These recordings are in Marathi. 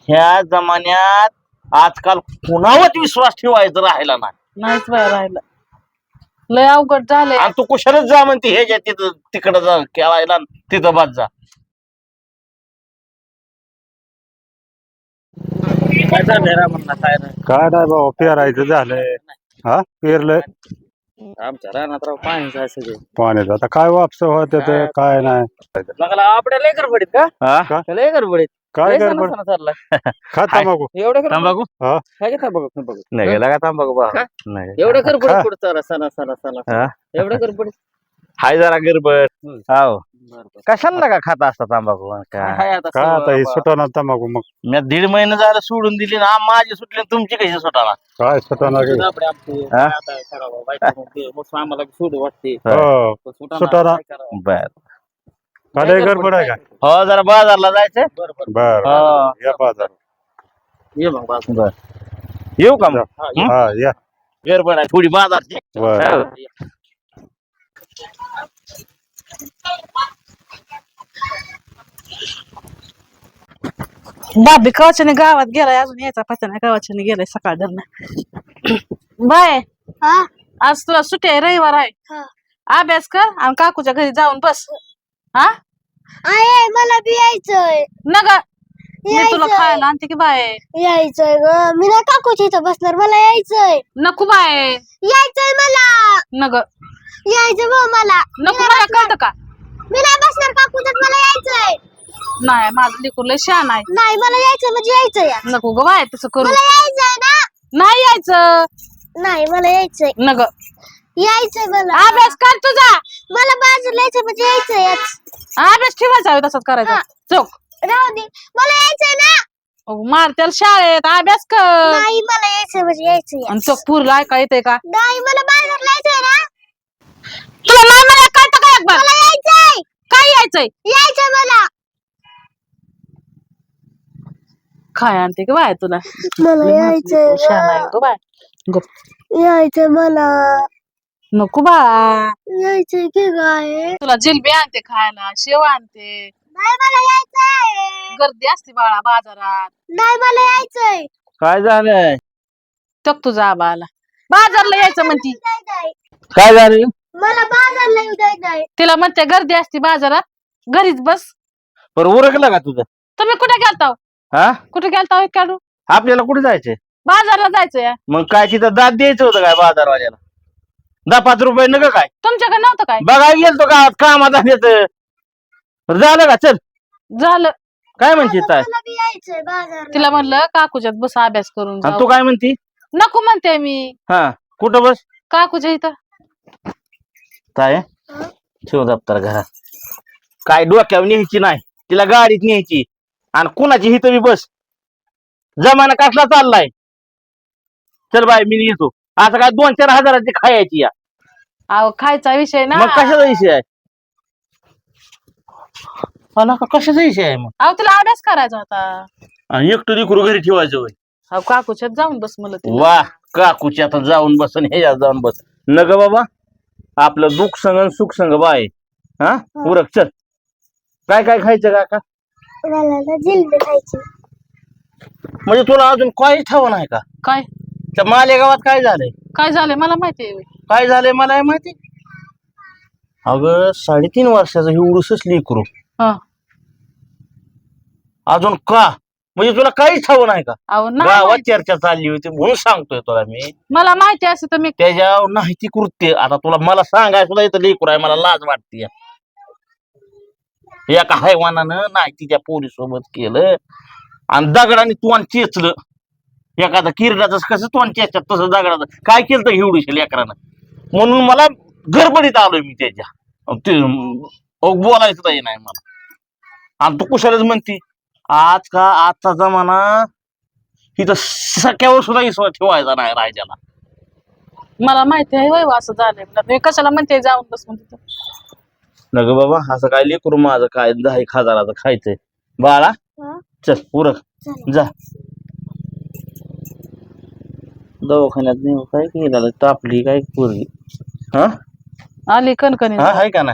ह्या जमान्यात आजकाल कुणावर विश्वास ठेवायचा राहिला नाही. नाहीच बाय राहिलं. लय अवघड झालंय. आणि तू कुशालच जा म्हणते हे ज्या तिथं तिकडं जा खेळायला तिथं बाद जा. काय झालं म्हणला काय नाही. काय नाही बाबा पेरायचं झालंय. हा पेरलंय आमच्या रानात राव पाणी आहे सगळं. पाण्याचं आता काय वापस होत काय नाही. मला आपल्या लय गडबडीत का लय गडबडीत काय गडबड चाललाय खा तंबाखू एवढं तंबाखू हा काय तंबाखू नाही गेला का तंबाखू बा नाही एवढं गडबडीत पुढचं सणा सणा सणा एवढं गडबडीत हाय जरा गडबड हो कशाला का खाता असता तंबाखू काय आता हे सुटाना तंबाखू मग मी 1.5 महिने झालं सोडून दिली ना माझी सुटली तुमची कशी सुटाना काय सुटाना सुटाना बर काय गडबड आहे का हो जरा बाजारला जायचं बर या बाजार ये मग बर येऊ का मग हा या गडबड आहे थोडी बाजारची बर बाबी कवाच्याने गावात गेलाय अजून यायचा पत्ता नाही. गावाच्याने गेलाय सकाळ धरण. बाय आज तुला सुट्टी आहे रविवार आहे. अभ्यास कर आणि काकूच्या घरी जाऊन बस. हा आहे मला बी यायचंय. नग मी तुला खायला आणते की बाय. यायचंय ग मी ना काकूच्या इथं बसणार. मला यायचंय. नको बाय यायचंय मला. नग यायचं भाऊ मला. नको मला कळतं का. मी नाही बसणार काकूच्यात. मला यायचंय. नाही माझं लेकरू लय शहाणा आहे. नाही मला यायचं म्हणजे यायचंय यार. नको ग बाय तसं करू. मला यायचंय ना. नाही यायचं. नाही मला यायचंय. नग यायचंय मला. अभ्यास कर तुझा. मला बाजूला यायचं म्हणजे यायचंय याच. अभ्यास ठेवायचा हवे तसंच करायचा. चौक राहू दे. मला यायचंय ना. मार त्याला शाळेत अभ्यास कर. नाही मला यायचंय म्हणजे यायचंय. आणि चौक पूरला ऐका येते का. नाही मला बाजारला यायचंय ना. तुला नाही मला कळतं का एक बार. मला यायचंय. काय यायचंय. यायचंय मला. काय आणते की बाय तुला. मला यायचंय. शहाणा आहे ग बाय. गप यायचंय मला. नको बा. यायचंय की काय. तुला जिलबी आणते खायला शेव आणते. नाही मला यायचंय. गर्दी असते बाळा बाजारात. नाही मला यायचंय. काय झालंय टक तुझा आबाला बाजारला यायचं म्हणती. काय झालं मला बाजारला येऊ द्यायचंय. तिला म्हणते गर्दी असते बाजारात. घरीच बस. बरं उरकलं का तुझं. तुम्ही कुठे गेलता. हा कुठे गेलता काढू. आपल्याला कुठे जायचंय बाजारला जायचंय. मग काय तिथं दाद द्यायचं होतं काय बाजारवाल्याला 10-5 रुपये नका काय तुमच्याकडे नव्हतं काय. बघायला गेलतो गावात कामात झालं का चल झालं. काय म्हणते काय मला बी यायचंय बाजारला. तिला म्हणलं काकूच्यात बस अभ्यास करून आणि जाऊ. तू काय म्हणती नको म्हणते मी. हा कुठं बस काकूच्या इथं. काय ठेव दप्तर घरात काय डोक्यावर न्यायची नाही तिला गाडीत न्यायची आणि कुणाची हिथं बी बस जमाना कसला चाललाय. चल बाय मी येतो आता काय 2-4 हजाराची खायची या अहो खायचा विषय ना. मग कशाचा विषय आहे कशाचा विषय आहे मग अहो तुला अभ्यास करायचा होता. आणि एकटं लेकरू घरी ठेवायचं होय. अहो काकूच्यात जाऊन बस मला तिला. वा काकूची आता जाऊन बस आणि ह्याच्यात जाऊन बस न ग बाबा आपलं दुःख संग आणि सुख संग बाय हा उरक चल काय काय खायचं काका मला ना जिलबी खायची. म्हणजे तुला अजून काहीच ठावं नाही का काय त्या मालेगावात काय झालंय काय झालंय मला माहितीये. काय झालंय मला माहिती अगं 3.5 वर्षाचं एवढंच लेकरू हा अजून का म्हणजे तुला काहीच ठावं नाही का अहो नाही गावात माहिती. चर्चा चालली होती म्हणून सांगतोय तुला मी मला माहिती असं तर मी. त्याच्या नाही ती कृत्य आता तुला मला सांगाय सुद्धा इथं लेकरू आहे मला लाज वाटते एका हैवानानं नाही तिच्या पोरीसोबत केलं आणि दगडाने तोंड चेचलं एखादा किरडाचं कसं तोंड चेचतात तसं दगडाचं काय केलं तर एवढीशी लेकरानं म्हणून मला गडबडीत आलोय मी त्याच्या बोलायचं नाही मला आणि तू कुशालच म्हणती आजचा जमाना इथं सख्यावर सुद्धा विश्वास ठेवायचा नाही राजाला. मला माहिती आहे वय असं झालंय. मी कशाला म्हणते जाऊन बस म्हणते. न ग बाबा असं काय लेकरू माझं काय 10 हजाराचं खायचंय बाळा चल उरक जा दवाखान्यात नेऊ काय केलं तापली काय पोरगी हा आली कणकणी. आहे का ना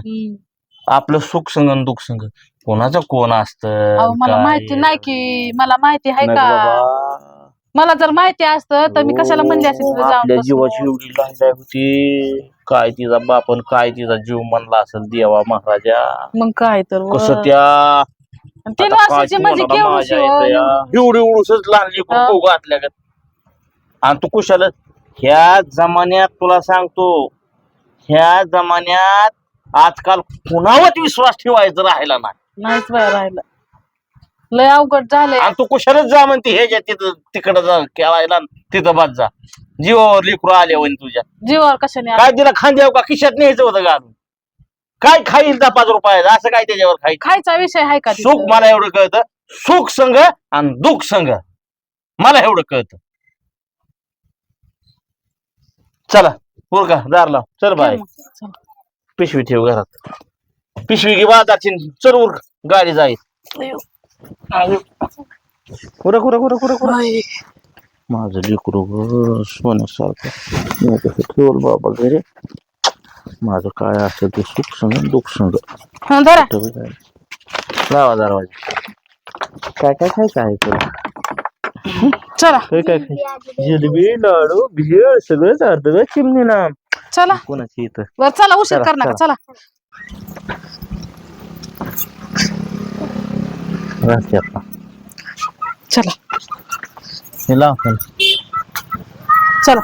आपलं सुख संग आणि दुःख संग कोणाचं कोण असत अहो मला माहिती नाही की मला माहिती आहे का मला जर माहिती असतं तर मी कशाला म्हणले असते तिथं जाऊन आपल्या बसलो. जीवाची एवढी लाय होती काय तिचा बापन काय तिचा जीव म्हणला असेल देवा महाराजा मग काय तर व. कसं त्या 3 वर्षाची म्हणजे केवढी एवढी उडूसच लहान लेकरू घातल्या आणि तू कुशाल ह्या जमान्यात तुला सांगतो ह्या जमान्यात आजकाल कुणावर विश्वास ठेवायचा राहिला नाही नाहीच बाय राहिलं लय अवघड झालंय आणि तू कुशालच जा म्हणते ह्याच्या तिथं तिकडं जा खेळायला तिथं बाद जा जीवावर लेकरू आले होईन तुझ्या जीवावर कशाने आलं? काय तिला खांद्यावर का खिशात न्यायचं होतं घालून काय खाईल 5 रुपयाचं असं काय त्याच्यावर खाईल खायचा विषय आहे का तिथं? सुख मला एवढं कळतं सुख संग आणि दुःख संग मला एवढं कळतं चला का दार लाव चल बाय चल. पिशवी ठेव घरात पिशवी घे बाजारची चल उर गाडी जाईल कुरं कुरं कुरं कुरं कुरं माझं लेकरू सोन्यासारखं ठेवल बाबा घरी माझं काय असेल ते सुख संग दुःख संग हं, धरा. लावा दरवाजा काय काय खायचं आहे तुला चला काय काय खाय जिलेबी लाडू भेळ सगळं चालतं ग चिमणी ना चला कोणाची इथं बर चला उशीर चला, कर नका चला राहते आता चला हे लाव चला